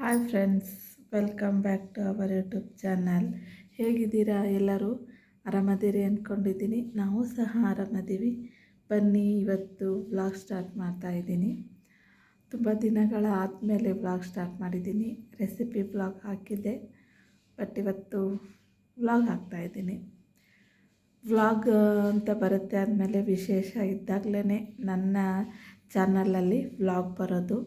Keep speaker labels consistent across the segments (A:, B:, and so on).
A: Hi friends, welcome back to our YouTube channel. ಹೇಗಿದ್ದೀರಾ? ಎಲ್ಲರೂ ಆರಾಮದಿರಿ ಅಂದ್ಕೊಂಡಿದ್ದೀನಿ. ನಾವು ಸಹ ಆರಾಮದ್ದೀವಿ. ಬನ್ನಿ, ಇವತ್ತು ವ್ಲಾಗ್ ಸ್ಟಾರ್ಟ್ ಮಾಡ್ತಾಯಿದ್ದೀನಿ. ತುಂಬ ದಿನಗಳ ಆದಮೇಲೆ ವ್ಲಾಗ್ ಸ್ಟಾರ್ಟ್ ಮಾಡಿದ್ದೀನಿ. ರೆಸಿಪಿ ವ್ಲಾಗ್ ಹಾಕಿದ್ದೆ, ಬಟ್ ಇವತ್ತು ವ್ಲಾಗ್ ಹಾಕ್ತಾಯಿದ್ದೀನಿ. ವ್ಲಾಗ್ ಅಂತ ಬರುತ್ತೆ ಆದಮೇಲೆ ವಿಶೇಷ ಇದ್ದಾಗಲೇ ನನ್ನ ಚಾನಲಲ್ಲಿ ವ್ಲಾಗ್ ಬರೋದು.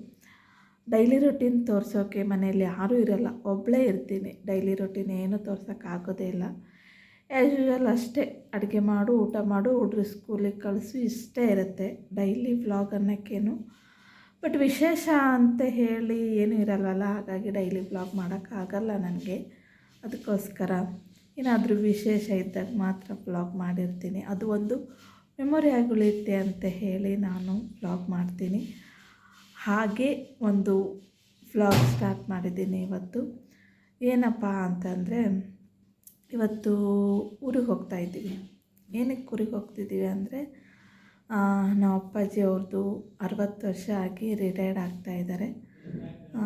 A: ಡೈಲಿ ರೊಟೀನ್ ತೋರಿಸೋಕ್ಕೆ ಮನೆಯಲ್ಲಿ ಯಾರೂ ಇರೋಲ್ಲ, ಒಬ್ಬಳೇ ಇರ್ತೀನಿ. ಡೈಲಿ ರೊಟೀನ್ ಏನು ತೋರ್ಸೋಕ್ಕಾಗೋದೇ ಇಲ್ಲ. ಆ್ಯಸ್ ಯೂಶ್ವಲ್ ಅಷ್ಟೇ, ಅಡುಗೆ ಮಾಡು, ಊಟ ಮಾಡು, ಹುಡ್ರು ಸ್ಕೂಲಿಗೆ ಕಳಿಸು, ಇಷ್ಟೇ ಇರುತ್ತೆ ಡೈಲಿ ವ್ಲಾಗ್ ಅನ್ನೋಕ್ಕೇನು. ಬಟ್ ವಿಶೇಷ ಅಂತ ಹೇಳಿ ಏನೂ ಇರಲ್ವಲ್ಲ, ಹಾಗಾಗಿ ಡೈಲಿ ವ್ಲಾಗ್ ಮಾಡೋಕ್ಕಾಗಲ್ಲ ನನಗೆ. ಅದಕ್ಕೋಸ್ಕರ ಏನಾದರೂ ವಿಶೇಷ ಇದ್ದಾಗ ಮಾತ್ರ ವ್ಲಾಗ್ ಮಾಡಿರ್ತೀನಿ. ಅದು ಒಂದು ಮೆಮೊರಿ ಆಗಿ ಉಳಿಯುತ್ತೆ ಅಂತ ಹೇಳಿ ನಾನು ವ್ಲಾಗ್ ಮಾಡ್ತೀನಿ. ಹಾಗೆ ಒಂದು ವ್ಲಾಗ್ ಸ್ಟಾರ್ಟ್ ಮಾಡಿದ್ದೀನಿ ಇವತ್ತು. ಏನಪ್ಪ ಅಂತಂದರೆ, ಇವತ್ತು ಊರಿಗೆ ಹೋಗ್ತಾಯಿದ್ದೀವಿ. ಏನಕ್ಕೆ ಊರಿಗೆ ಹೋಗ್ತಿದ್ದೀವಿ ಅಂದರೆ, ನಮ್ಮ ಅಪ್ಪಾಜಿ ಅವ್ರದ್ದು 60 ವರ್ಷ ಆಗಿ ರಿಟೈರ್ಡ್ ಆಗ್ತಾಯಿದ್ದಾರೆ.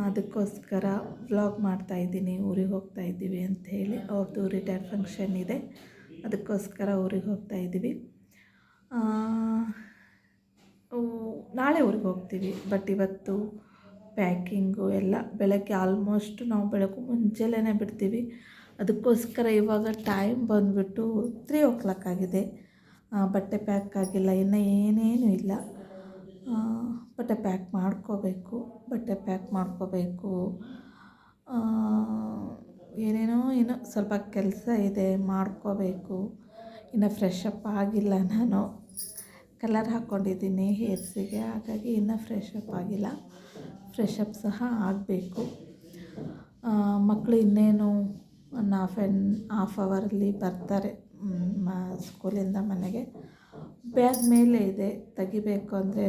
A: ಅದಕ್ಕೋಸ್ಕರ ವ್ಲಾಗ್ ಮಾಡ್ತಾಯಿದ್ದೀನಿ. ಊರಿಗೆ ಹೋಗ್ತಾಯಿದ್ದೀವಿ ಅಂತ ಹೇಳಿ ಅವ್ರದ್ದು ರಿಟೈರ್ಡ್ ಫಂಕ್ಷನ್ ಇದೆ, ಅದಕ್ಕೋಸ್ಕರ ಊರಿಗೆ ಹೋಗ್ತಾಯಿದ್ದೀವಿ. ನಾಳೆ ಊರಿಗೆ ಹೋಗ್ತೀವಿ. ಬಟ್ ಇವತ್ತು ಪ್ಯಾಕಿಂಗು ಎಲ್ಲ ಬೆಳಗ್ಗೆ ಆಲ್ಮೋಸ್ಟ್ ನಾವು ಬೆಳಗ್ಗೆ ಮುಂಚೆಲೇ ಬಿಡ್ತೀವಿ. ಅದಕ್ಕೋಸ್ಕರ ಇವಾಗ ಟೈಮ್ ಬಂದುಬಿಟ್ಟು 3 ಆಗಿದೆ. ಬಟ್ಟೆ ಪ್ಯಾಕ್ ಆಗಿಲ್ಲ, ಇನ್ನೂ ಏನೇನೂ ಇಲ್ಲ. ಬಟ್ಟೆ ಪ್ಯಾಕ್ ಮಾಡ್ಕೋಬೇಕು. ಏನೇನೋ ಸ್ವಲ್ಪ ಕೆಲಸ ಇದೆ, ಮಾಡ್ಕೋಬೇಕು. ಇನ್ನು ಫ್ರೆಶ್ ಅಪ್ ಆಗಿಲ್ಲ. ನಾನು ಕಲರ್ ಹಾಕ್ಕೊಂಡಿದ್ದೀನಿ ಹೇರ್ಸಿಗೆ, ಹಾಗಾಗಿ ಇನ್ನೂ ಫ್ರೆಶ್ ಅಪ್ ಆಗಿಲ್ಲ. ಫ್ರೆಶ್ ಅಪ್ ಸಹ ಆಗಬೇಕು. ಮಕ್ಕಳು ಇನ್ನೇನು ಹಾಫ್ ಅವರಲ್ಲಿ ಬರ್ತಾರೆ ಸ್ಕೂಲಿಂದ ಮನೆಗೆ. ಬ್ಯಾಗ್ ಮೇಲೆ ಇದೆ, ತೆಗಿಬೇಕು ಅಂದರೆ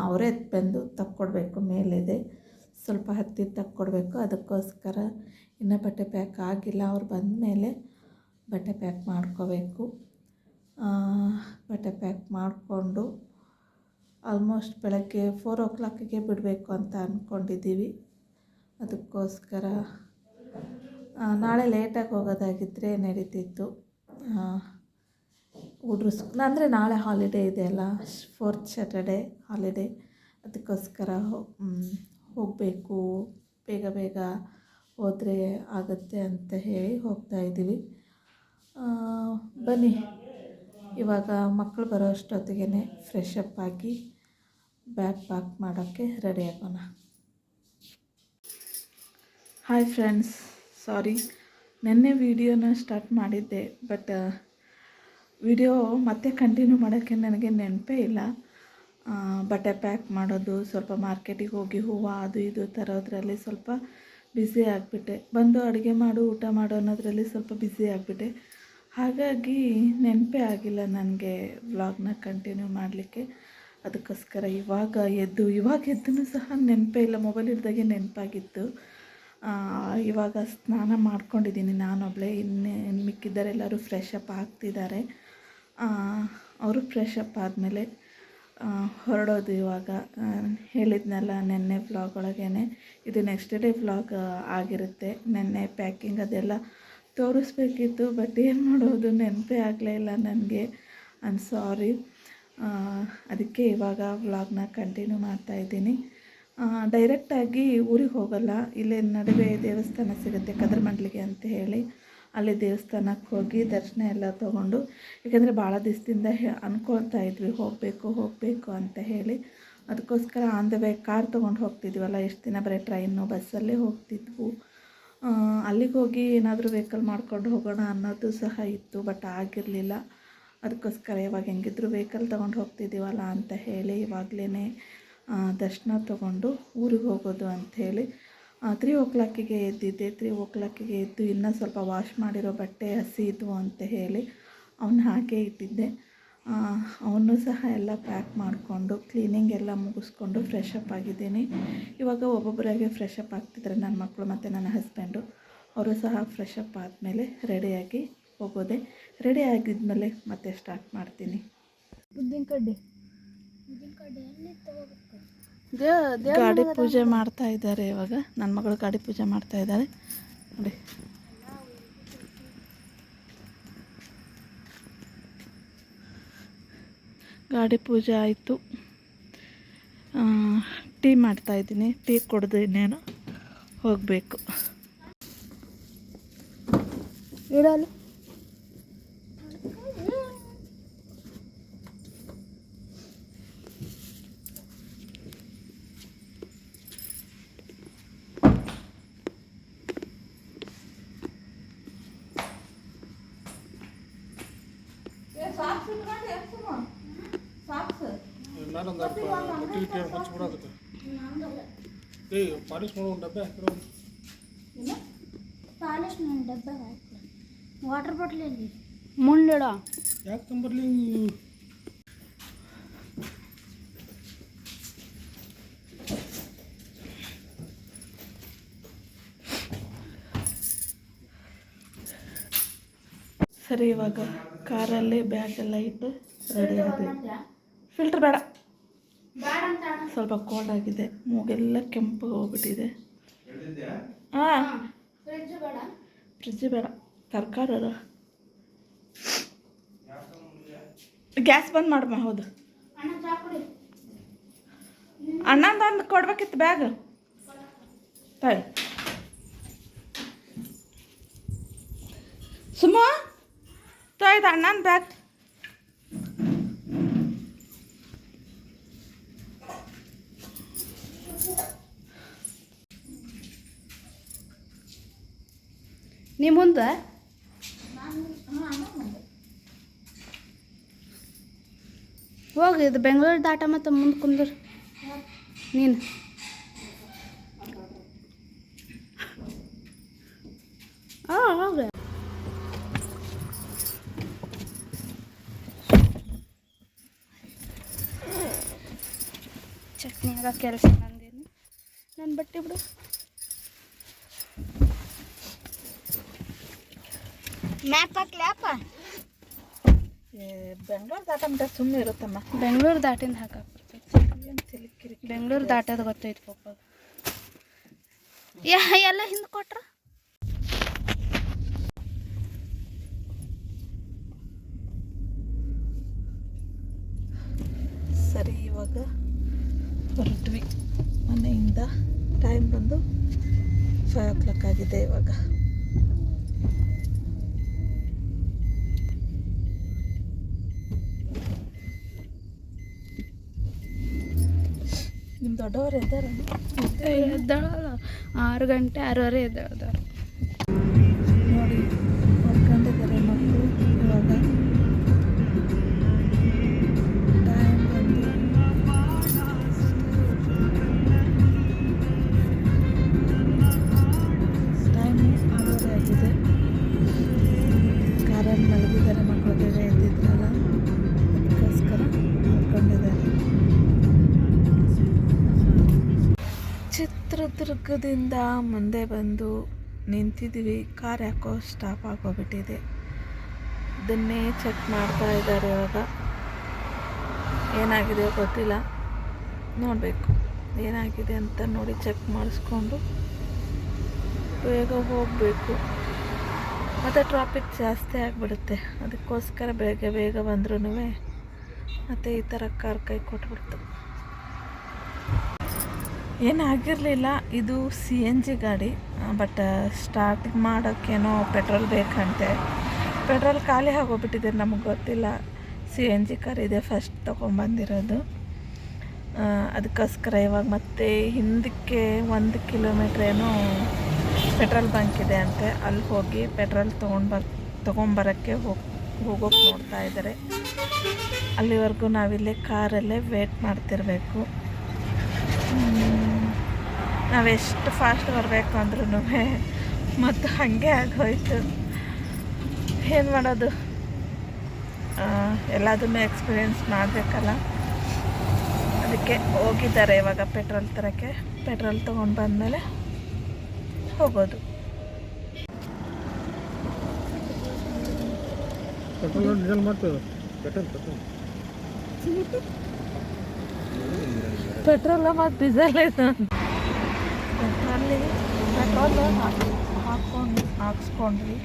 A: ಅವರೇ ಬಂದು ತಕ್ಕೊಡ್ಬೇಕು. ಮೇಲಿದೆ, ಸ್ವಲ್ಪ ಹತ್ತಿ ತಕ್ಕೊಡ್ಬೇಕು. ಅದಕ್ಕೋಸ್ಕರ ಇನ್ನೂ ಬಟ್ಟೆ ಪ್ಯಾಕ್ ಆಗಿಲ್ಲ. ಅವ್ರು ಬಂದ ಮೇಲೆ ಬಟ್ಟೆ ಪ್ಯಾಕ್ ಮಾಡ್ಕೋಬೇಕು. ಬಟ್ಟೆ ಪ್ಯಾಕ್ ಮಾಡಿಕೊಂಡು ಆಲ್ಮೋಸ್ಟ್ ಬೆಳಗ್ಗೆ 4 ಬಿಡಬೇಕು ಅಂತ ಅಂದ್ಕೊಂಡಿದ್ದೀವಿ. ಅದಕ್ಕೋಸ್ಕರ ನಾಳೆ ಲೇಟಾಗಿ ಹೋಗೋದಾಗಿದ್ದರೆ ನಡೀತಿತ್ತು. ಹುಡ್ರು ಅಂದರೆ ನಾಳೆ ಹಾಲಿಡೇ ಇದೆ ಅಲ್ಲ, 4th ಸ್ಯಾಟರ್ಡೇ ಹಾಲಿಡೇ. ಅದಕ್ಕೋಸ್ಕರ ಹೋಗಬೇಕು, ಬೇಗ ಹೋದರೆ ಆಗುತ್ತೆ ಅಂತ ಹೇಳಿ ಹೋಗ್ತಾಯಿದ್ದೀವಿ. ಬನ್ನಿ, ಇವಾಗ ಮಕ್ಕಳು ಬರೋ ಅಷ್ಟೊತ್ತಿಗೆ ಫ್ರೆಶ್ ಅಪ್ ಆಗಿ ಬ್ಯಾಗ್ ಪ್ಯಾಕ್ ಮಾಡೋಕ್ಕೆ ರೆಡಿ ಆಗೋಣ. ಹಾಯ್ ಫ್ರೆಂಡ್ಸ್, ಸಾರಿ, ನೆನ್ನೆ ವಿಡಿಯೋನ ಸ್ಟಾರ್ಟ್ ಮಾಡಿದ್ದೆ, ಬಟ್ ವಿಡಿಯೋ ಮತ್ತೆ ಕಂಟಿನ್ಯೂ ಮಾಡೋಕ್ಕೆ ನನಗೆ ನೆನಪೇ ಇಲ್ಲ. ಬಟ್ಟೆ ಪ್ಯಾಕ್ ಮಾಡೋದು, ಸ್ವಲ್ಪ ಮಾರ್ಕೆಟಿಗೆ ಹೋಗಿ ಹೂವು ಅದು ಇದು ತರೋದ್ರಲ್ಲಿ ಸ್ವಲ್ಪ ಬ್ಯುಸಿ ಆಗಿಬಿಟ್ಟೆ. ಬಂದು ಅಡುಗೆ ಮಾಡು, ಊಟ ಮಾಡು ಅನ್ನೋದ್ರಲ್ಲಿ ಸ್ವಲ್ಪ ಬ್ಯುಸಿ ಆಗಿಬಿಟ್ಟೆ. ಹಾಗಾಗಿ ನೆನಪೇ ಆಗಿಲ್ಲ ನನಗೆ ವ್ಲಾಗ್ನ ಕಂಟಿನ್ಯೂ ಮಾಡಲಿಕ್ಕೆ. ಅದಕ್ಕೋಸ್ಕರ ಇವಾಗ ಎದ್ದೂ ಸಹ ನೆನಪೇ ಇಲ್ಲ. ಮೊಬೈಲ್ ಹಿಡ್ದಾಗೆ ನೆನಪಾಗಿತ್ತು. ಇವಾಗ ಸ್ನಾನ ಮಾಡ್ಕೊಂಡಿದ್ದೀನಿ ನಾನೊಬ್ಬಳೇ. ಇನ್ನು ಮಿಕ್ಕಿದ್ದರೆಲ್ಲರೂ ಫ್ರೆಶ್ ಅಪ್ ಆಗ್ತಿದ್ದಾರೆ. ಅವರು ಫ್ರೆಶ್ ಅಪ್ ಆದಮೇಲೆ ಹೊರಡೋದು. ಇವಾಗ ಹೇಳಿದ್ನಲ್ಲ ನೆನ್ನೆ ವ್ಲಾಗ್ ಒಳಗೇ, ಇದು ನೆಕ್ಸ್ಟ್ ಡೇ ವ್ಲಾಗ್ ಆಗಿರುತ್ತೆ. ನೆನ್ನೆ ಪ್ಯಾಕಿಂಗ್ ಅದೆಲ್ಲ ತೋರಿಸ್ಬೇಕಿತ್ತು, ಬಟ್ ಏನು ಮಾಡೋದು, ನೆನಪೇ ಆಗಲೇ ಇಲ್ಲ ನನಗೆ. I am sorry. ಅದಕ್ಕೆ ಇವಾಗ ವ್ಲಾಗ್ನ ಕಂಟಿನ್ಯೂ ಮಾಡ್ತಾಯಿದ್ದೀನಿ. ಡೈರೆಕ್ಟಾಗಿ ಊರಿಗೆ ಹೋಗಲ್ಲ, ಇಲ್ಲೇ ನಡುವೆ ದೇವಸ್ಥಾನ ಸಿಗುತ್ತೆ ಕದ್ರಮಂಡ್ಲಿಗೆ ಅಂತ ಹೇಳಿ. ಅಲ್ಲಿ ದೇವಸ್ಥಾನಕ್ಕೆ ಹೋಗಿ ದರ್ಶನ ಎಲ್ಲ ತೊಗೊಂಡು, ಏಕೆಂದರೆ ಭಾಳ ದಿವಸದಿಂದ ಅಂದ್ಕೊಳ್ತಾ ಇದ್ವಿ ಹೋಗಬೇಕು ಅಂತ ಹೇಳಿ. ಅದಕ್ಕೋಸ್ಕರ ಆನ್ ದ ವೇ ಕಾರ್ ತೊಗೊಂಡು ಹೋಗ್ತಿದ್ವಲ್ಲ, ಎಷ್ಟು ದಿನ ಬರೀ ಟ್ರೈನು ಬಸ್ಸಲ್ಲೇ ಹೋಗ್ತಿದ್ವು. ಅಲ್ಲಿಗೆ ಹೋಗಿ ಏನಾದರೂ ವೆಹಿಕಲ್ ಮಾಡ್ಕೊಂಡು ಹೋಗೋಣ ಅನ್ನೋದು ಸಹ ಇತ್ತು, ಬಟ್ ಆಗಿರಲಿಲ್ಲ. ಅದಕ್ಕೋಸ್ಕರ ಇವಾಗ ಹೆಂಗಿದ್ರು ವೆಹಿಕಲ್ ತೊಗೊಂಡು ಹೋಗ್ತಿದ್ದೀವಲ್ಲ ಅಂತ ಹೇಳಿ ಇವಾಗಲೇ ದರ್ಶನ ತೊಗೊಂಡು ಊರಿಗೆ ಹೋಗೋದು ಅಂಥೇಳಿ 3 ಎದ್ದಿದ್ದೆ. 3 ಎದ್ದು ಇನ್ನೂ ಸ್ವಲ್ಪ ವಾಶ್ ಮಾಡಿರೋ ಬಟ್ಟೆ ಹಸಿ ಇದ್ವು ಅಂತ ಹೇಳಿ ಅವನ್ನ ಹಾಕೇ ಇಟ್ಟಿದ್ದೆ. ಅವನ್ನೂ ಸಹ ಎಲ್ಲ ಪ್ಯಾಕ್ ಮಾಡಿಕೊಂಡು ಕ್ಲೀನಿಂಗ್ ಎಲ್ಲ ಮುಗಿಸ್ಕೊಂಡು ಫ್ರೆಶ್ ಅಪ್ ಆಗಿದ್ದೀನಿ. ಇವಾಗ ಒಬ್ಬೊಬ್ಬರಾಗೆ ಫ್ರೆಶ್ ಅಪ್ ಆಗ್ತಿದ್ದಾರೆ, ನನ್ನ ಮಕ್ಕಳು ಮತ್ತು ನನ್ನ ಹಸ್ಬೆಂಡು. ಅವರು ಸಹ ಫ್ರೆಶ್ ಅಪ್ ಆದಮೇಲೆ ರೆಡಿಯಾಗಿ ಹೋಗೋದೆ. ರೆಡಿ ಆಗಿದ್ಮೇಲೆ ಮತ್ತೆ ಸ್ಟಾರ್ಟ್ ಮಾಡ್ತೀನಿ.
B: ಉದ್ದಿನ ಕಡ್ಡಿ ಎಲ್ಲಿ ತಗೋಬೇಕು?
A: ಗಾಡಿ ಪೂಜೆ ಮಾಡ್ತಾ ಇದ್ದಾರೆ ಇವಾಗ. ನನ್ನ ಮಗಳು ಗಾಡಿ ಪೂಜೆ ಮಾಡ್ತಾ ಇದ್ದಾರೆ ನೋಡಿ. ಗಾಡಿ ಪೂಜೆ ಆಯಿತು. ಟೀ ಮಾಡ್ತಾಯಿದ್ದೀನಿ. ಟೀ ಕುಡ್ದು ಇನ್ನೇನು ಹೋಗಬೇಕು.
B: ಇಡಲು ವಾಟರ್ ಬಾಟ್ಲ್ ಎಲ್ಲಿ ಮುಂಡಿಡ ಯಾಕೆ ತಂಬರ್ಲಿ.
A: ಸರಿ, ಇವಾಗ ಕಾರಲ್ಲಿ ಬ್ಯಾಗ್ ಎಲ್ಲ ಇಟ್ಟು ರೆಡಿ ಆಗಿದೆ. ಫಿಲ್ಟರ್ ಬೇಡ, ಸ್ವಲ್ಪ ಕೋಲ್ಡ್ ಆಗಿದೆ, ಮೂಗೆಲ್ಲ ಕೆಂಪು ಹೋಗ್ಬಿಟ್ಟಿದೆ. ಹಾಂ, ಫ್ರಿಜ್ ಬೇಡ, ತರಕಾರಿ ಗ್ಯಾಸ್ ಬಂದ್ ಮಾಡಮ್ಮ. ಹೌದು, ಅಣ್ಣಂದು ಕೊಡ್ಬೇಕಿತ್ತು ಬ್ಯಾಗ್. ತಾಯಿ ಸುಮ್ಮ ತಾಯ್ದು ಅಣ್ಣನ ಬ್ಯಾಗ್.
B: ನೀ ಮುಂದೆ ಹೋಗಿ, ಇದು ಬೆಂಗಳೂರು ದಾಟ ಮತ್ತು ಮುಂದೆ ಕುಂದ್ರ ನೀನು. ಹೋಗ ಚಟ್ನಿಯಾಗ ಕೆಲಸ ನಂದೇನು. ನನ್ನ ಬಟ್ಟೆ ಬಿಡು. ಮ್ಯಾಪ್ ಹಾಕ್ಲ್ಯಾಪ.
A: ಬೆಂಗಳೂರು ದಾಟ ಸುಮ್ಮನೆ ಇರುತ್ತಮ್ಮ.
B: ಬೆಂಗಳೂರು ದಾಟಿಂದ ಹಾಕಾಕ್ಬಿಡ್ತೈತಿ. ಬೆಂಗಳೂರು ದಾಟೋದು ಗೊತ್ತೈತಿ ಪಾಪ. ಎಲ್ಲ ಹಿಂದೆ ಕೊಟ್ರ.
A: ಸರಿ, ಇವಾಗ ಹೊರಟ್ವಿ ಮನೆಯಿಂದ. ಟೈಮ್ ಬಂದು 5 o'clock ಆಗಿದೆ ಇವಾಗ. ನಿಮ್ಮ ದೊಡ್ಡವರು ಎದ್ದಾರ?
B: ಎದ್ದಾಳಲ್ಲ, 6 ಗಂಟೆ 6:30 ಎದ್ದಾಳದಾರ
A: ನೋಡಿ. ಮಲ್ಕೊಂಡಿದ್ದಾರೆ ಮಕ್ಕಳು. ಇವಾಗ ಟೈಮ್ ಬಂದು ಟೈಮ್ 6:30 ಆಗಿದೆ. ಕಾರಲ್ಲಿ ಮಲಗಿದ್ದಾರೆ ಮಕ್ಕಳು. ಬೇಗ ಎದ್ದಿದ್ರಲ್ಲ, ಅದಕ್ಕೋಸ್ಕರ ಮಲ್ಕೊಂಡಿದ್ದಾರೆ. ಚಿತ್ರದುರ್ಗದಿಂದ ಮುಂದೆ ಬಂದು ನಿಂತಿದ್ದೀವಿ. ಕಾರ್ ಯಾಕೋ ಸ್ಟಾಪ್ ಆಗೋಗ್ಬಿಟ್ಟಿದೆ. ಇದನ್ನೇ ಚೆಕ್ ಮಾಡ್ತಾ ಇದ್ದಾರೆ ಇವಾಗ. ಏನಾಗಿದೆ ಗೊತ್ತಿಲ್ಲ, ನೋಡಬೇಕು ಏನಾಗಿದೆ ಅಂತ ನೋಡಿ ಚೆಕ್ ಮಾಡಿಸ್ಕೊಂಡು ಬೇಗ ಹೋಗಬೇಕು. ಮತ್ತು ಟ್ರಾಫಿಕ್ ಜಾಸ್ತಿ ಆಗಿಬಿಡುತ್ತೆ. ಅದಕ್ಕೋಸ್ಕರ ಬೇಗ ಬೇಗ ಬಂದ್ರೂ ಮತ್ತು ಈ ಥರ ಕಾರ್ ಕೈ ಕೊಟ್ಬಿಡ್ತು. ಏನಾಗಿರಲಿಲ್ಲ. ಇದು CNG ಗಾಡಿ, ಬಟ್ ಸ್ಟಾರ್ಟಿಂಗ್ ಮಾಡೋಕ್ಕೇನೋ ಪೆಟ್ರೋಲ್ ಬೇಕಂತೆ. ಪೆಟ್ರೋಲ್ ಖಾಲಿ ಆಗೋಗ್ಬಿಟ್ಟಿದೆ, ನಮಗೆ ಗೊತ್ತಿಲ್ಲ. CNG ಕಾರ್ ಇದೆ, ಫಸ್ಟ್ ತೊಗೊಂಬಂದಿರೋದು. ಅದಕ್ಕೋಸ್ಕರ ಇವಾಗ ಮತ್ತೆ ಹಿಂದಕ್ಕೆ 1 ಕಿಲೋಮೀಟ್ರ್ ಏನೋ ಪೆಟ್ರೋಲ್ ಬಂಕ್ ಇದೆ ಅಂತೆ. ಅಲ್ಲಿ ಹೋಗಿ ಪೆಟ್ರೋಲ್ ತೊಗೊಂಬರೋಕ್ಕೆ ಹೋಗೋಕ್ಕೆ ನೋಡ್ತಾ ಇದ್ದಾರೆ. ಅಲ್ಲಿವರೆಗೂ ನಾವಿಲ್ಲೇ ಕಾರಲ್ಲೇ ವೇಟ್ ಮಾಡ್ತಿರಬೇಕು. ನಾವೆಷ್ಟು ಫಾಸ್ಟ್ ಬರಬೇಕು ಅಂದ್ರೂ ಮತ್ತು ಹಾಗೆ ಆಗೋಯ್ತು. ಏನು ಮಾಡೋದು, ಎಲ್ಲದನ್ನೂ ಎಕ್ಸ್ಪೀರಿಯೆನ್ಸ್ ಮಾಡಬೇಕಲ್ಲ. ಅದಕ್ಕೆ ಹೋಗಿದ್ದಾರೆ ಇವಾಗ ಪೆಟ್ರೋಲ್ ತರೋಕ್ಕೆ. ಪೆಟ್ರೋಲ್ ತೊಗೊಂಡು ಬಂದಮೇಲೆ ಹೋಗೋದು. ಪೆಟ್ರೋಲ್ ಮತ್ತು ಡೀಸೆಲ್ ಇದೆ ಪೆಟ್ರೋಲ್ ಹಾಕ್ಸ್ಕೊಂಡ್ವಿ.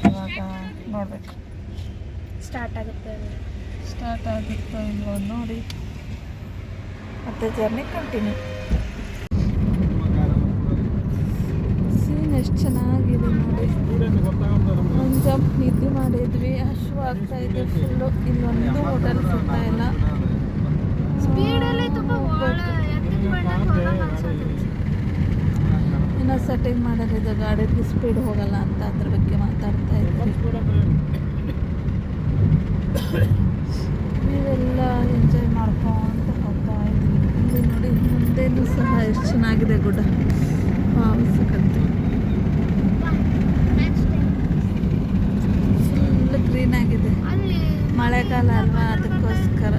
A: ಇವಾಗ ನೋಡ್ಬೇಕು
B: ಸ್ಟಾರ್ಟ್ ಆಗುತ್ತೆ
A: ಇಲ್ವೋ ನೋಡಿ, ಮತ್ತೆ ಜರ್ನಿ ಕಂಟಿನ್ಯೂ. ಸೀನ್ ಎಷ್ಟು ಚೆನ್ನಾಗಿದೆ ನೋಡಿ. ಒಂದು ಜಂಪ್ ನಿದ್ದೆ ಮಾಡಿದ್ವಿ, ಹಶು ಆಗ್ತಾ ಇದೆ ಫುಲ್ಲು. ಇಲ್ಲೊಂದು ಹೋಟೆಲ್ ಸಿಗ್ತಾ ಇಲ್ಲ. ಇನ್ನೂ ಸೆಟ್ಟಿಂಗ್ ಮಾಡೋದಿದೆ, ಗಾಡಿಗೆ ಸ್ಪೀಡ್ ಹೋಗಲ್ಲ ಅಂತ ಅದ್ರ ಬಗ್ಗೆ ಮಾತಾಡ್ತಾ ಇದ್ವಿ. ನೀವೆಲ್ಲ ಎಂಜಾಯ್ ಮಾಡ್ಕೊಂತ ಹೋಗ್ತಾ ಇದ್ವಿ. ಇಲ್ಲಿ ನೋಡಿ ಮುಂದೆನೂ ಸಹ ಎಷ್ಟು ಚೆನ್ನಾಗಿದೆ ಗುಡ್ಡ, ಸಕ್ಕತ್ತು ಫುಲ್ ಗ್ರೀನ್ ಆಗಿದೆ. ಮಳೆಗಾಲ ಅಲ್ವಾ, ಅದಕ್ಕೋಸ್ಕರ.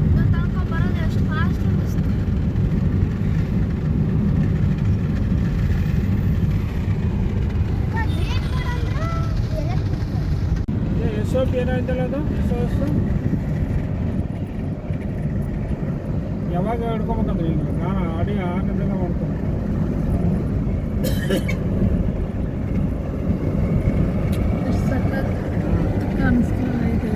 C: ಏನಾಯ್ತಲ್ಲ ಅದು ಯಾವಾಗ ಹಿಡ್ಕೊಬೇಕಂದ್ರೆ ಈಗ ನಾನು ಆಡಿ ಆಗದೆಲ್ಲ ಮಾಡ್ಕೊಂಡು
A: ಕಾಣಿಸ್ತಾ ಇದೆ.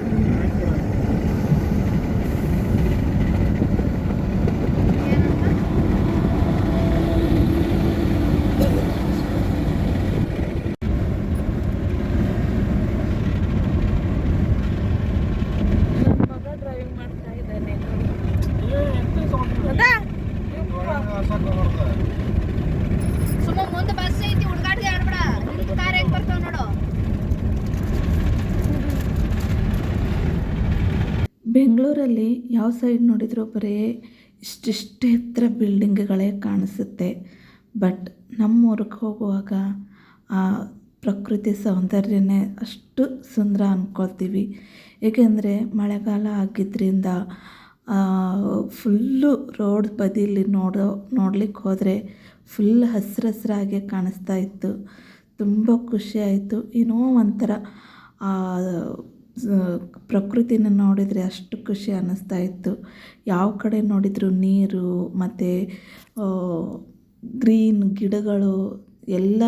B: ಮುಂದೆ ಬಸ್ ಐತಿ, ಹುಡುಗಾಡ್ದು ಆಡ್ಬೇಡ. ನಿಂತು ಕಾರ್ ಹೆಂಗ್ ಬರ್ತಾವ ನೋಡು.
A: ಬೆಂಗಳೂರಲ್ಲಿ ಯಾವ ಸೈಡ್ ನೋಡಿದರೂ ಬರೀ ಇಷ್ಟಿಷ್ಟು ಎತ್ತರ ಬಿಲ್ಡಿಂಗ್ಗಳೇ ಕಾಣಿಸುತ್ತೆ. ಬಟ್ ನಮ್ಮೂರಿಗೆ ಹೋಗುವಾಗ ಆ ಪ್ರಕೃತಿ ಸೌಂದರ್ಯನೇ ಅಷ್ಟು ಸುಂದರ ಅಂದ್ಕೊಳ್ತೀವಿ. ಏಕೆಂದರೆ ಮಳೆಗಾಲ ಆಗಿದ್ದರಿಂದ ಫುಲ್ಲು ರೋಡ್ ಬದಿಲಿ ನೋಡ್ಲಿಕ್ಕೆ ಹೋದರೆ ಫುಲ್ ಹಸಿರಾಗೆ ಕಾಣಿಸ್ತಾ ಇತ್ತು. ತುಂಬ ಖುಷಿ ಆಯಿತು. ಏನೋ ಒಂಥರ ಪ್ರಕೃತಿನ ನೋಡಿದರೆ ಅಷ್ಟು ಖುಷಿ ಅನ್ನಿಸ್ತಾ ಇತ್ತು. ಯಾವ ಕಡೆ ನೋಡಿದರೂ ನೀರು ಮತ್ತು ಗ್ರೀನ್ ಗಿಡಗಳು ಎಲ್ಲ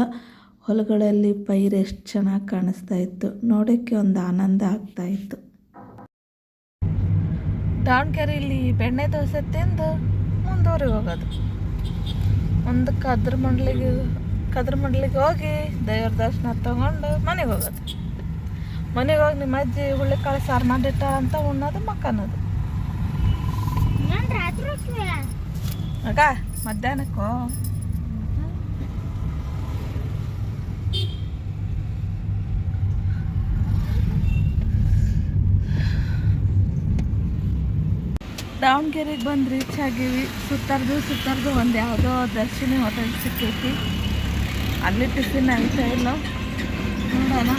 A: ಹೊಲಗಳಲ್ಲಿ ಪೈರು ಎಷ್ಟು ಚೆನ್ನಾಗಿ ಕಾಣಿಸ್ತಾ ಇತ್ತು. ನೋಡೋಕ್ಕೆ ಒಂದು ಆನಂದ ಆಗ್ತಾಯಿತ್ತು. ದಾವಣಗೆರೆಯಲ್ಲಿ ಬೆಣ್ಣೆ ದೋಸೆ ತಿಂದು ಮುಂದೂರಿಗೆ ಹೋಗೋದು. ಒಂದು ಕದ್ರ ಮಂಡ್ಲಿಗೆ ಹೋಗಿ ದೇವ್ರ ದರ್ಶನ ತೊಗೊಂಡು ಮನೆಗೆ ಹೋಗೋದು. ಮನೆಗೆ ಹೋಗಿ ನಿಮ್ಮ ಅಜ್ಜಿ ಹುಳ್ಳಿಕಾಳು ಸಾರು ಮಾಡಿಟ್ಟ ಅಂತ ಉಣ್ಣೋದು, ಮಕ್ಕನ್ನೋದು. ಆಗ ಮಧ್ಯಾಹ್ನಕ್ಕೋ ದಾವಣಗೆರೆಗೆ ಬಂದು ರೀಚ್ ಆಗೀವಿ. ಸುತ್ತಾರ್ದು ಒಂದು ಯಾವುದೋ ದರ್ಶಿನಿ ಹೋಟೆಲ್ ಸಿಕ್ಕೈತಿ. ಅಲ್ಲಿ ಟಿಫಿನ್ ಆಗ್ತಾ ಇಲ್ಲ, ನೋಡೋಣ.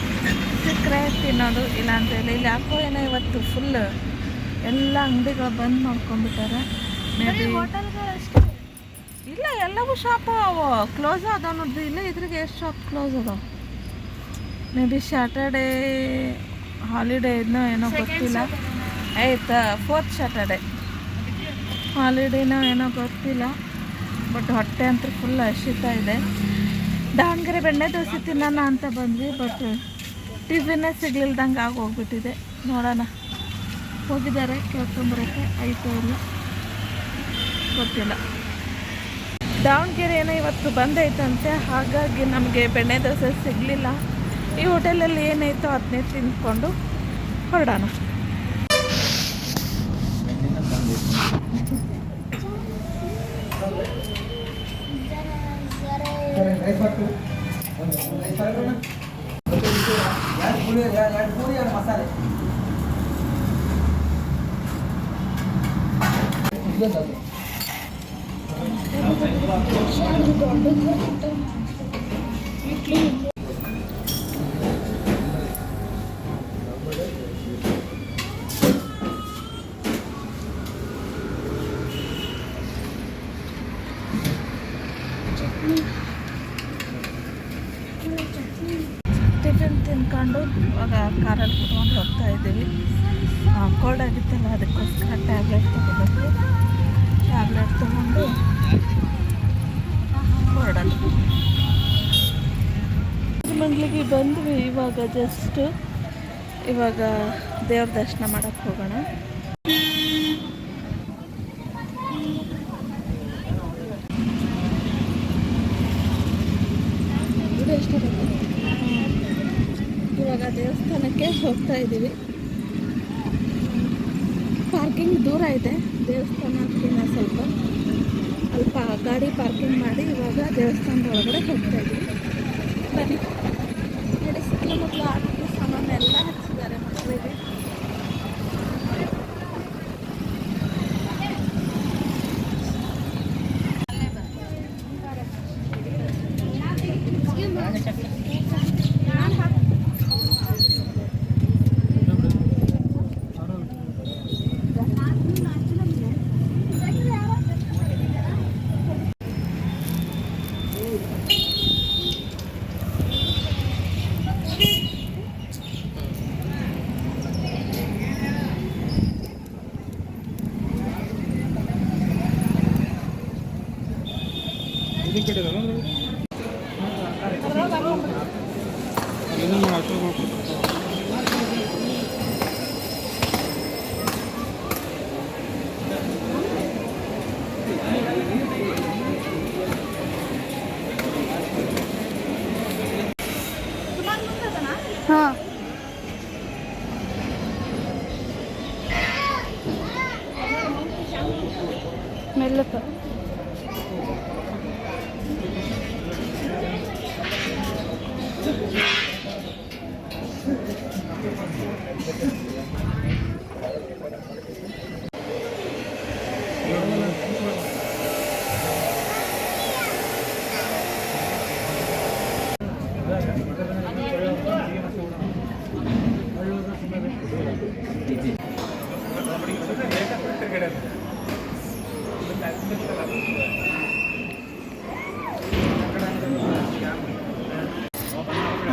A: ಸಿಕ್ಕರೆ ತಿನ್ನೋದು, ಇಲ್ಲ ಅಂತೇಳಿ. ಇಲ್ಲಿ ಯಾಕೋ ಏನೋ ಇವತ್ತು ಫುಲ್ ಎಲ್ಲ ಅಂಗಡಿಗಳು ಬಂದ್ ಮಾಡ್ಕೊಂಡ್ಬಿಟ್ಟಾರೆ. ಮೇ ಬಿ ಇಲ್ಲ, ಎಲ್ಲವೂ ಶಾಪು ಅವು ಕ್ಲೋಸ್ ಅದಾವ ನೋಡ್ರಿ. ಇಲ್ಲ ಇದ್ರಿಗೆ ಎಷ್ಟು ಶಾಪ್ ಕ್ಲೋಸ್ ಅದಾವ. ಮೇ ಬಿ ಸ್ಯಾಟರ್ಡೇ ಹಾಲಿಡೇ ಇದನ್ನೋ ಏನೋ ಗೊತ್ತಿಲ್ಲ. ಆಯ್ತಾ, 4th ಸ್ಯಾಟರ್ಡೇ ಹಾಲಿಡೇನೋ ಏನೋ ಗೊತ್ತಿಲ್ಲ. ಬಟ್ ಹೊಟ್ಟೆ ಅಂತೂ ಫುಲ್ ಹಸಿತಾ ಇದೆ. ದಾವಣಗೆರೆ ಬೆಣ್ಣೆ ದೋಸೆ ತಿನ್ನೋಣ ಅಂತ ಬಂದ್ವಿ. ಬಟ್ ಟಿಫಿನ್ನೇ ಸಿಗ್ಲಿಲ್ದಂಗೆ ಹೋಗ್ಬಿಟ್ಟಿದೆ. ನೋಡೋಣ, ಹೋಗಿದ್ದಾರೆ ಕೇಳ್ಕೊಂಬರೋಕ್ಕೆ, ಆಯಿತು ಇಲ್ಲ ಗೊತ್ತಿಲ್ಲ. ದಾವಣಗೆರೆ ಏನೋ ಇವತ್ತು ಬಂದೈತಂತೆ, ಹಾಗಾಗಿ ನಮಗೆ ಬೆಣ್ಣೆ ದೋಸೆ ಸಿಗಲಿಲ್ಲ. ಈ ಹೋಟೆಲಲ್ಲಿ ಏನೈತೋ ಅದನ್ನೇ ತಿಂದ್ಕೊಂಡು ಹೊರಡೋಣ.
D: ಮಸಾಲೆ
A: ಟಿಫಿನ್ ತಿನ್ಕೊಂಡು ಇವಾಗ ಕಾರಲ್ಲಿ ಕುತ್ಕೊಂಡು ಹೋಗ್ತಾ ಇದ್ದೀವಿ. ಕೋಲ್ಡ್ ಆಗಿತ್ತಲ್ಲ, ಅದಕ್ಕೋಸ್ಕರ ಟ್ಯಾಬ್ಲೆಟ್ ತೊಗೋಬೇಕು. ಟ್ಯಾಬ್ಲೆಟ್ ತೊಗೊಂಡು ಹೊರಡೋಣ. ಮಂಗ್ಳಿಗೆ ಬಂದ್ವಿ ಇವಾಗ ಜಸ್ಟ್. ಇವಾಗ ದೇವ್ರ ದರ್ಶನ ಮಾಡೋಕ್ಕೆ ಹೋಗೋಣ. ಇವಾಗ ದೇವಸ್ಥಾನಕ್ಕೆ ಹೋಗ್ತಾ ಇದ್ದೀವಿ. ಪಾರ್ಕಿಂಗ್ ದೂರ ಇದೆ ದೇವಸ್ಥಾನಕ್ಕಿಂತ ಸ್ವಲ್ಪ ಗಾಡಿ ಪಾರ್ಕಿಂಗ್ ಮಾಡಿ ಇವಾಗ ದೇವಸ್ಥಾನದ ಒಳಗಡೆ ಹೋಗ್ತಾ ಇದ್ದೀವಿ. ಬನ್ನಿ ನೋಡಿ, ಸುತ್ತಮುತ್ತಲು ಆಟದ ಸಾಮಾನೆಲ್ಲ ಹಚ್ಚಿದ್ದಾರೆ ಮಕ್ಕಳಿಗೆ.
B: ಹಾಂ ಮೆಲ್ಲಕ್ಕ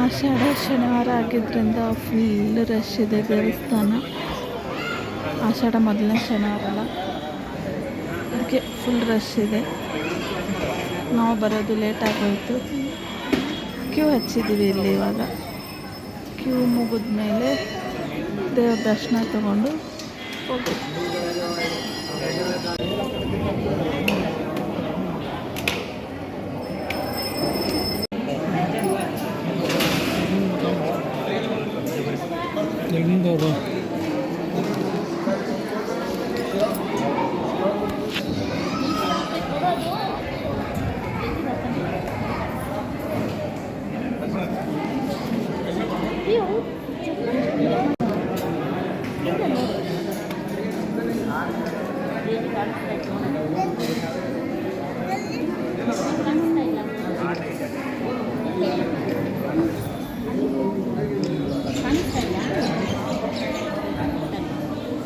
A: ಆಷಾಢ ಶನಿವಾರ ಆಗಿದ್ದರಿಂದ ಫುಲ್ ರಶ್ ಇದೆ ದೇವಸ್ಥಾನ. ಆಷಾಢ ಮೊದಲನೇ ಶನಿವಾರ ಅಲ್ಲ, ಅದಕ್ಕೆ ಫುಲ್ ರಶ್ ಇದೆ. ನಾವು ಬರೋದು ಲೇಟ್ ಆಗೋಯಿತು. ಕ್ಯೂ ಹಚ್ಚಿದ್ದೀವಿ ಇಲ್ಲಿ. ಇವಾಗ ಕ್ಯೂ ಮುಗಿದ ಮೇಲೆ ದೇವ್ರ ದರ್ಶನ ತಗೊಂಡು ಹೋಗಿ.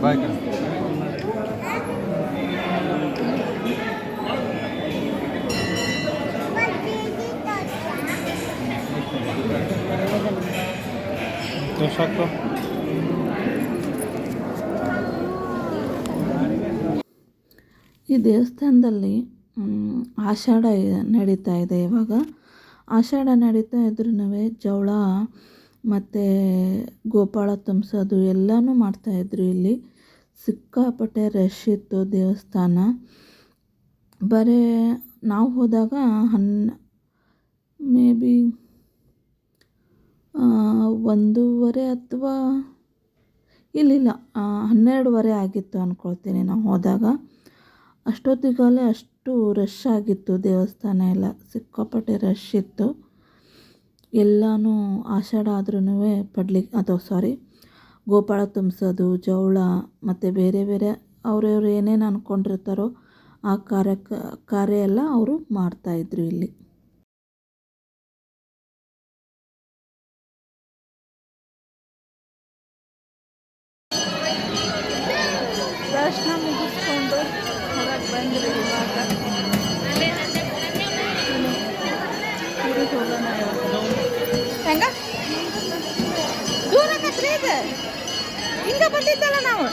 C: ಬಾಯ್
A: ಈ ದೇವಸ್ಥಾನದಲ್ಲಿ ಆಷಾಢ ನಡೀತಾ ಇದೆ. ಇವಾಗ ಆಷಾಢ ನಡೀತಾ ಇದ್ರೂ ಜವಳ ಮತ್ತು ಗೋಪಾಳ ತುಂಬಿಸೋದು ಎಲ್ಲನೂ ಮಾಡ್ತಾಯಿದ್ರು. ಇಲ್ಲಿ ಸಿಕ್ಕಾಪಟ್ಟೆ ರಶ್ ಇತ್ತು ದೇವಸ್ಥಾನ. ಬರೀ ನಾವು ಹೋದಾಗ ಮೇ ಬಿ 1:30 ಅಥವಾ ಇಲ್ಲಿಲ್ಲ 12:30 ಆಗಿತ್ತು ಅಂದ್ಕೊಳ್ತೀನಿ ನಾವು ಹೋದಾಗ. ಅಷ್ಟೊತ್ತಿಗಲೇ ಅಷ್ಟು ರಶ್ ಆಗಿತ್ತು ದೇವಸ್ಥಾನ ಎಲ್ಲ. ಸಿಕ್ಕಾಪಟ್ಟೆ ರಶ್ ಇತ್ತು. ಎಲ್ಲನೂ ಆಷಾಢ ಆದ್ರೂ ಗೋಪಾಳ ತುಂಬಿಸೋದು, ಜವಳ ಮತ್ತು ಬೇರೆ ಬೇರೆ ಅವ್ರವ್ರು ಏನೇನು ಅಂದ್ಕೊಂಡಿರ್ತಾರೋ ಆ ಕಾರ್ಯ ಎಲ್ಲ ಅವರು ಮಾಡ್ತಾಯಿದ್ರು ಇಲ್ಲಿ. ದರ್ಶನ ಮುಗಿಸ್ಕೊಂಡು ಹೊರಗೆ ಬಂದ್ರಿ. ಇವಾಗ ಊರಿಗೆ ಹೋಗೋಣ. ಹೆಂಗ ದೂರ ಇದೆ, ಹಿಂಗೆ ಬಂದಿದ್ದಲ್ಲ ನಾವು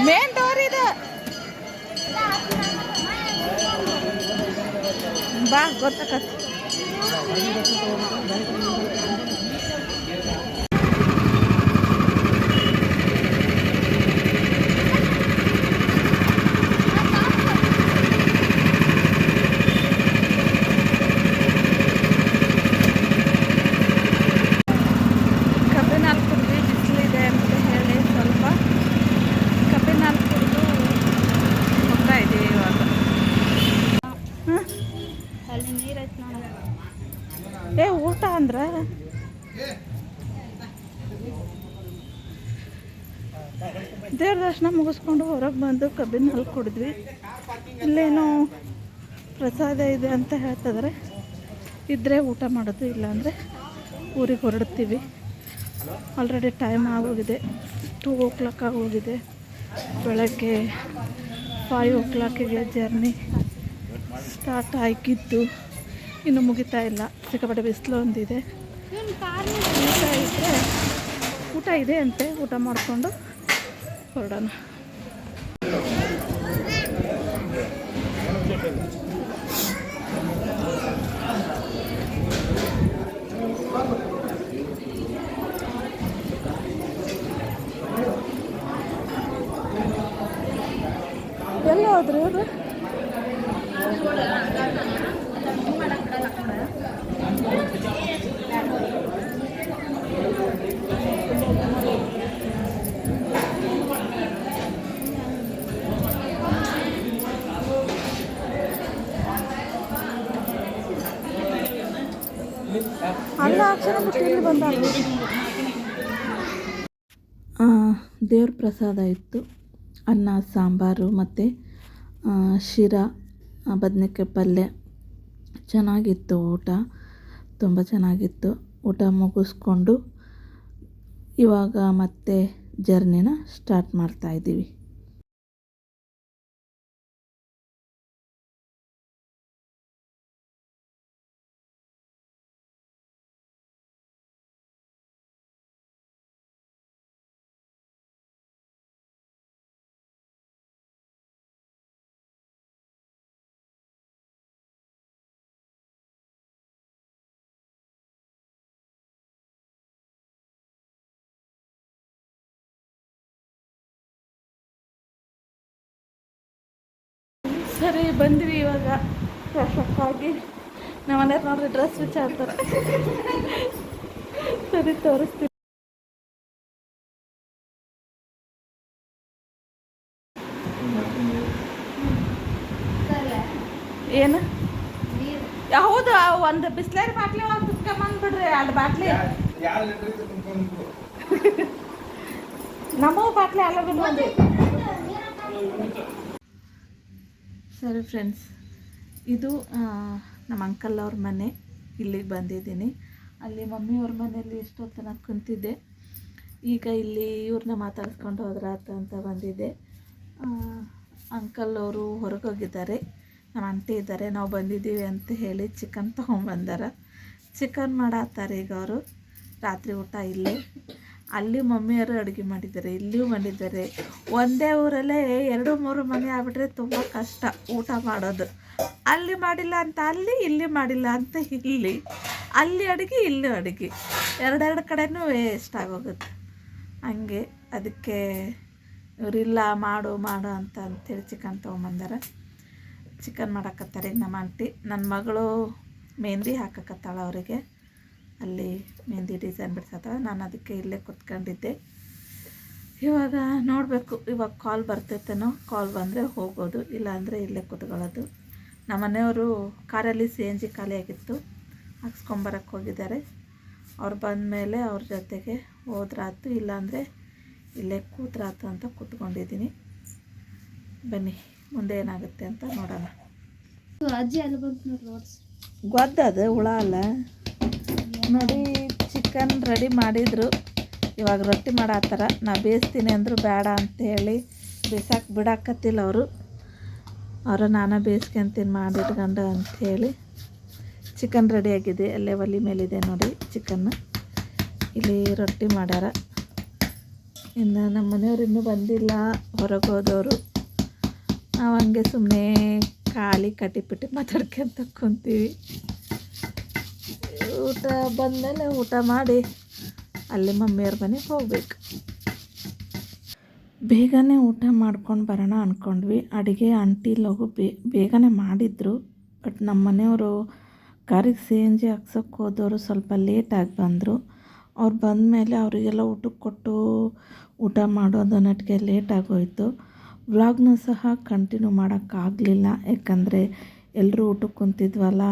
A: ಮೇನ್ ಬಾ ಗೊತ್ತಾಕತ್ತೆ. ಕಬ್ಬಿನ ಹಾಲು ಕುಡಿದು ಬಿಸಿಲಿದೆ ಅಂತ ಹೇಳಿ ಸ್ವಲ್ಪ ಕಬ್ಬಿನ ಹಾಲು ಕುಡಿದು ಹೋಗ್ತಾ ಇದ್ದೀವಿ ಇವಾಗ.
B: ಅಲ್ಲಿ ನೀರೈತೆ ನೋಡ.
A: ಏ ಊಟ ಅಂದ್ರೆ ದೇವ್ರ ದರ್ಶನ ಮುಗಿಸ್ಕೊಂಡು ಹೊರಗೆ ಬಂದು ಕಬ್ಬಿನ ಹಾಲು ಕುಡಿದ್ವಿ. ಇಲ್ಲೇನೋ ಪ್ರಸಾದ ಇದೆ ಅಂತ ಹೇಳ್ತಿದ್ರೆ ಇದ್ದರೆ ಊಟ ಮಾಡೋದು, ಇಲ್ಲಾಂದರೆ ಊರಿಗೆ ಹೊರಡ್ತೀವಿ. ಆಲ್ರೆಡಿ ಟೈಮ್ ಆಗೋಗಿದೆ, 2 o'clock ಆಗೋಗಿದೆ. ಬೆಳಗ್ಗೆ 5 o'clockಗೆ ಜರ್ನಿ ಸ್ಟಾರ್ಟ್ ಆಗಿದ್ದು ಇನ್ನೂ ಮುಗಿತಾ ಇಲ್ಲ. ಸಿಕ್ಕಾಪಟ್ಟೆ ಬಿಸಿಲು ಒಂದಿದೆ. ಊಟ ಇದೆ ಅಂತೆ, ಊಟ ಮಾಡಿಕೊಂಡು ಹೊರಡೋಣ. ಎಲ್ಲ ಹೋದ್ರಿ ಇವರು? ಅಲ್ಲ ಅಕ್ಷರ ಬಿಟ್ಟು ಇಲ್ಲಿ ಬಂದ ದೇವ್ರ ಪ್ರಸಾದ ಇತ್ತು. ಅನ್ನ ಸಾಂಬಾರು ಮತ್ತು ಶಿರಾ, ಬದನೆಕಾಯಿ ಪಲ್ಯ. ಚೆನ್ನಾಗಿತ್ತು ಊಟ, ತುಂಬ ಚೆನ್ನಾಗಿತ್ತು. ಊಟ ಮುಗಿಸ್ಕೊಂಡು ಇವಾಗ ಮತ್ತೆ ಜರ್ನಿನ ಸ್ಟಾರ್ಟ್ ಮಾಡ್ತಾಯಿದ್ದೀವಿ. ಸರಿ ಬಂದ್ವಿ ಇವಾಗ ಫ್ರೆಶ್ ಅಪ್ ಆಗಿ. ನಮ್ಮ ಮನೆಯವ್ರು ನೋಡ್ರಿ ಡ್ರೆಸ್ ವಿಚಾರ್ತಾರೆ. ಸರಿ ತೋರಿಸ್ತೀವಿ. ಏನು ಹೌದು, ಒಂದು ಬಿಸ್ಲೇರಿ ಬಾಟ್ಲಿ ಒಳಗೆ ತುಂಬ್ಕೊಂಬಂದ್ಬಿಡ್ರಿ. 2 ಬಾಟ್ಲಿ ನಮ್ಮವು ಬಾಟ್ಲಿ ಅಲ್ಲ ಒಂದು. ಸರಿ ಫ್ರೆಂಡ್ಸ್, ಇದು ನಮ್ಮ ಅಂಕಲ್ ಅವ್ರ ಮನೆ. ಇಲ್ಲಿಗೆ ಬಂದಿದ್ದೀನಿ. ಅಲ್ಲಿ ಮಮ್ಮಿಯವ್ರ ಮನೆಯಲ್ಲಿ ಎಷ್ಟೊತ್ತು ತನಕ ಕುಂತಿದ್ದೆ. ಈಗ ಇಲ್ಲಿ ಇವ್ರನ್ನ ಮಾತಾಡಿಸ್ಕೊಂಡು ಹೋದ್ರಾತ ಅಂತ ಬಂದಿದ್ದೆ. ಅಂಕಲ್ ಅವರು ಹೊರಗೆ ಹೋಗಿದ್ದಾರೆ, ನಮ್ಮ ಆಂಟಿ ಇದ್ದಾರೆ. ನಾವು ಬಂದಿದ್ದೀವಿ ಅಂತ ಹೇಳಿ ಚಿಕನ್ ತೊಗೊಂಬಂದಾರ. ಚಿಕನ್ ಮಾಡತ್ತಾರೆ ಈಗ ಅವರು. ರಾತ್ರಿ ಊಟ ಇಲ್ಲೇ. ಅಲ್ಲಿ ಮಮ್ಮಿಯವರು ಅಡುಗೆ ಮಾಡಿದ್ದಾರೆ, ಇಲ್ಲಿಯೂ ಮಾಡಿದ್ದಾರೆ. ಒಂದೇ ಊರಲ್ಲೇ 2-3 ಮನೆ ಆಗ್ಬಿಟ್ರೆ ತುಂಬ ಕಷ್ಟ ಊಟ ಮಾಡೋದು. ಅಲ್ಲಿ ಮಾಡಿಲ್ಲ ಅಂತ ಅಲ್ಲಿ, ಇಲ್ಲಿ ಮಾಡಿಲ್ಲ ಅಂತ ಇಲ್ಲಿ. ಅಲ್ಲಿ ಅಡುಗೆ, ಇಲ್ಲಿ ಅಡುಗೆ, 2 ಕಡೆನೂ ವೇಸ್ಟ್ ಆಗೋಗುತ್ತೆ. ಹಂಗೆ ಅದಕ್ಕೆ ಇವರಿಲ್ಲ ಮಾಡು ಅಂತೇಳಿ ಚಿಕನ್ ತೊಗೊಂಬಂದಾರ. ಚಿಕನ್ ಮಾಡಾಕತ್ತಾರೆ ನಮ್ಮ ಆಂಟಿ. ನನ್ನ ಮಗಳು ಮೆಹಂದಿ ಹಾಕಕತ್ತಾಳ ಅವರಿಗೆ. ಅಲ್ಲಿ ಮೆಹಂದಿ ಡಿಸೈನ್ ಬಿಡ್ಸತ್ತಾಳ. ನಾನು ಅದಕ್ಕೆ ಇಲ್ಲೇ ಕೂತ್ಕೊಂಡಿದ್ದೆ. ಇವಾಗ ನೋಡಬೇಕು, ಇವಾಗ ಕಾಲ್ ಬರ್ತೈತೇನೋ. ಕಾಲ್ ಬಂದರೆ ಹೋಗೋದು, ಇಲ್ಲಾಂದರೆ ಇಲ್ಲೇ ಕೂತ್ಕೊಳ್ಳೋದು. ನಮ್ಮ ಮನೆಯವರು ಕಾರಲ್ಲಿ CNG ಖಾಲಿಯಾಗಿತ್ತು, ಹಾಕ್ಸ್ಕೊಂಬರಕ್ಕೆ ಹೋಗಿದ್ದಾರೆ. ಅವ್ರು ಬಂದ ಮೇಲೆ ಅವ್ರ ಜೊತೆಗೆ ಹೋದ್ರಾತು, ಇಲ್ಲಾಂದರೆ ಇಲ್ಲೇ ಕೂತ್ರಾತು ಅಂತ ಕೂತ್ಕೊಂಡಿದ್ದೀನಿ. ಬನ್ನಿ ಮುಂದೆ ಏನಾಗುತ್ತೆ ಅಂತ ನೋಡೋಣ.
B: ಅಜ್ಜಿ ಅಲ್ಲಿ ಬಂತು ನೋಡಿ, ರೋಡ್ಸ್
A: ಗೊತ್ತದು ಹುಳ ಅಲ್ಲ ನೋಡಿ. ಚಿಕನ್ ರೆಡಿ ಮಾಡಿದರು. ಇವಾಗ ರೊಟ್ಟಿ ಮಾಡತ್ತಾರ. ನಾ ಬೇಯಿಸ್ತೀನಿ ಅಂದರು ಬೇಡ ಅಂಥೇಳಿ ಬೇಯಿಸಕ್ಕೆ ಬಿಡಾಕತ್ತಿಲ್ಲ ಅವರು. ನಾನು ಬೇಯಿಸ್ಕೊಂತೀನಿ ಮಾಡಿಟ್ಕೊಂಡು ಅಂಥೇಳಿ. ಚಿಕನ್ ರೆಡಿಯಾಗಿದೆ, ಅಲ್ಲೇ ಒಲೆ ಮೇಲಿದೆ ನೋಡಿ ಚಿಕನ್ನು. ಇಲ್ಲಿ ರೊಟ್ಟಿ ಮಾಡ್ಯಾರ. ಇನ್ನು ನಮ್ಮ ಮನೆಯವ್ರು ಇನ್ನೂ ಬಂದಿಲ್ಲ, ಹೊರಗೆ ಹೋದವರು. ನಾವು ಹಂಗೆ ಸುಮ್ಮನೆ ಖಾಲಿ ಕಟ್ಟಿಪಿಟ್ಟಿ ಮಾತಾಡ್ಕೊಂತ ಕುಂತೀವಿ. ಊಟ ಬಂದಮೇಲೆ ಊಟ ಮಾಡಿ ಅಲ್ಲಿ ಮಮ್ಮಿಯವ್ರ ಮನೆಗೆ ಹೋಗ್ಬೇಕು. ಬೇಗನೆ ಊಟ ಮಾಡ್ಕೊಂಡು ಬರೋಣ ಅಂದ್ಕೊಂಡ್ವಿ. ಅಡುಗೆ ಆಂಟಿ ಲಘು ಬೇಗನೆ ಮಾಡಿದ್ರು. ಬಟ್ ನಮ್ಮ ಮನೆಯವರು ಕಾರಿಗೆ ಸಿ ಎನ್ ಜಿ ಹಾಕ್ಸೋಕ್ಕೆ ಹೋದವರು ಸ್ವಲ್ಪ ಲೇಟಾಗಿ ಬಂದರು. ಅವ್ರು ಬಂದಮೇಲೆ ಅವರಿಗೆಲ್ಲ ಊಟಕ್ಕೆ ಕೊಟ್ಟು ಊಟ ಮಾಡೋದನ್ನಟ್ಟಿಗೆ ಲೇಟಾಗೋಯಿತು. ವ್ಲಾಗ್ನೂ ಸಹ ಕಂಟಿನ್ಯೂ ಮಾಡೋಕ್ಕಾಗಲಿಲ್ಲ, ಯಾಕಂದರೆ ಎಲ್ಲರೂ ಊಟಕ್ಕೆ ಕುಂತಿದ್ವಲ್ಲ,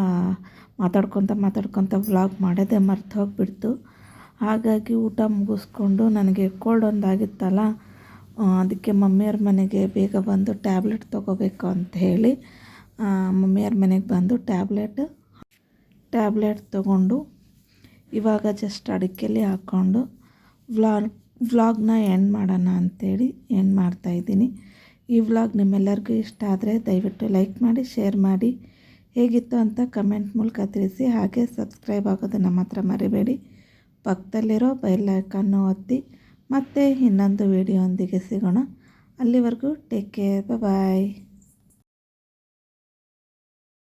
A: ಮಾತಾಡ್ಕೊತ ವ್ಲಾಗ್ ಮಾಡೋದೇ ಮರ್ತು ಹೋಗಿಬಿಡ್ತು. ಹಾಗಾಗಿ ಊಟ ಮುಗಿಸ್ಕೊಂಡು ನನಗೆ ಕೋಲ್ಡ್ ಒಂದಾಗಿತ್ತಲ್ಲ, ಅದಕ್ಕೆ ಮಮ್ಮಿಯವ್ರ ಮನೆಗೆ ಬೇಗ ಬಂದು ಟ್ಯಾಬ್ಲೆಟ್ ತೊಗೋಬೇಕು ಅಂತ ಹೇಳಿ ಮಮ್ಮಿಯವ್ರ ಮನೆಗೆ ಬಂದು ಟ್ಯಾಬ್ಲೆಟ್ ತೊಗೊಂಡು ಇವಾಗ ಜಸ್ಟ್ ಅಡಿಕೆಲಿ ಹಾಕ್ಕೊಂಡು ವ್ಲಾಗ್ನ ಎಂಡ್ ಮಾಡೋಣ ಅಂಥೇಳಿ ಎಂಡ್ ಮಾಡ್ತಾಯಿದ್ದೀನಿ. ಈ ವ್ಲಾಗ್ ನಿಮ್ಮೆಲ್ಲರಿಗೂ ಇಷ್ಟ ಆದರೆ ದಯವಿಟ್ಟು ಲೈಕ್ ಮಾಡಿ, ಶೇರ್ ಮಾಡಿ, ಹೇಗಿತ್ತು ಅಂತ ಕಮೆಂಟ್ ಮೂಲಕ ತಿಳಿಸಿ. ಹಾಗೆ ಸಬ್ಸ್ಕ್ರೈಬ್ ಆಗೋದನ್ನು ಮಾತ್ರ ಮರಿಬೇಡಿ. ಪಕ್ಕದಲ್ಲಿರೋ ಬೆಲ್ ಐಕಾನ್ನು ಒತ್ತಿ. ಮತ್ತೆ ಇನ್ನೊಂದು ವಿಡಿಯೋ ಒಂದಿಗೆ ಸಿಗೋಣ. ಅಲ್ಲಿವರೆಗೂ ಟೇಕ್ ಕೇರ್, ಬಾಯ್.